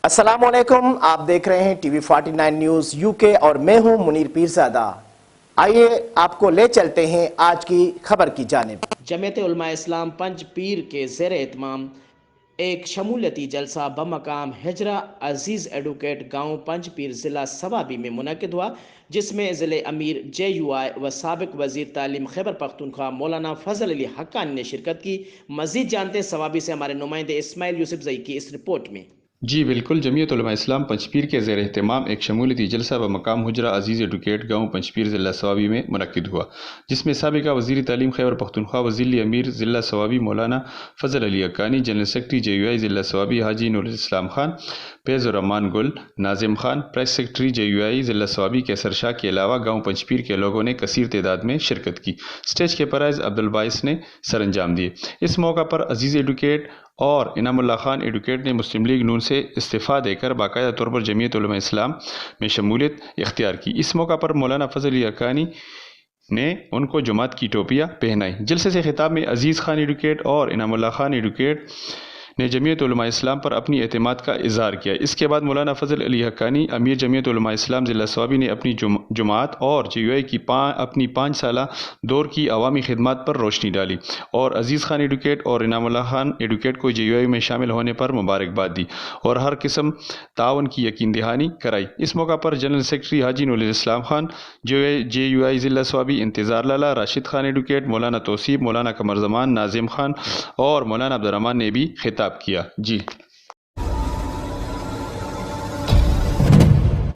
अस्सलामुअलैकुम, आप देख रहे हैं टीवी 49 न्यूज यूके और मैं हूं मुनीर पीरज़ादा। आइए आपको ले चलते हैं आज की खबर की जानिब। जमीयत उलमा इस्लाम पंज पीर के ज़ेर एहतमाम एक शमूलियती जलसा बमकाम हिजरा अजीज़ एडवोकेट गाँव पंज पीर ज़िला सवाबी में मुनक़िद हुआ, जिसमें ज़िले अमीर JUI व साबिक़ वज़ीर तालीम खैबर पख्तूनख्वा मौलाना फजल अली हक्कानी ने शिरकत की। मज़ीद जानते सवाबी से हमारे नुमाइंदे इस्माइल यूसुफ ज़ई की इस रिपोर्ट में। जी बिल्कुल, जमीयत उलमा इस्लाम पंचपीर के ज़ेर एहतमाम एक शमूलियती जलसा व मकाम हुजरा अजीज़ एडवोकेट गाँव पंचपीर ज़िला सवाबी में मुनक़िद हुआ, जिसमें साबिक़ा वज़ीर तालीम खैबर पख्तूनख्वा व ज़िली अमीर ज़िला सवाबी मौलाना Fazal Ali Haqqani, general secretary JUI ज़िला सवाबी हाजी नूरुल इस्लाम खान, फैज़ुर रहमान गुल, Nazim Khan, press secretary JUI ज़िला सवाबी कैसर शाह के अलावा गाँव पंचपीर के लोगों ने कसीर तादाद में शिरकत की। स्टेज के फराइज़ अब्दुल बाइस ने सर अंजाम दिए। इस मौका पर अजीज़ एडवोकेट और इनामुल्लाह खान एडवोकेट ने मुस्लिम लीग नून से इस्तीफ़ा देकर बाकायदा तौर पर जमीयत उलमा इस्लाम में शमूलियत इख्तियार की। इस मौका पर मौलाना फजल अली हक्कानी ने उनको जुमात की टोपियाँ पहनाई। जलसे से खिताब में अजीज़ खान एडवोकेट और इनामुल्लाह खान एडवोकेट ने जमीयत उलमा इस्लाम पर अपनी एतमाद का इजहार किया। इसके बाद मौलाना फजल अली हक्कानी अमीर जमीयत उलमा इस्लाम ज़िला सवाबी ने अपनी जुमात और JUI की अपनी 5 साला दौर की अवामी खिदमत पर रोशनी डाली और अजीज़ खान एडवोकेट और इनामुल्लाह खान एडवोकेट को JUI में शामिल होने पर मुबारकबाद दी और हर किस्म ताउन की यकीन दहानी कराई। इस मौका पर जनरल सेक्रेटरी हाजी नूरुल इस्लाम खान, JUI ज़िला सवाबी इंतज़ार लाला, राशिद खान एडवोकेट, मौलाना तौसीब, मौलाना कमर जमान, नाजिम खान और मौलाना अब्दुर्रहमान ने भी खिताब किया। जी।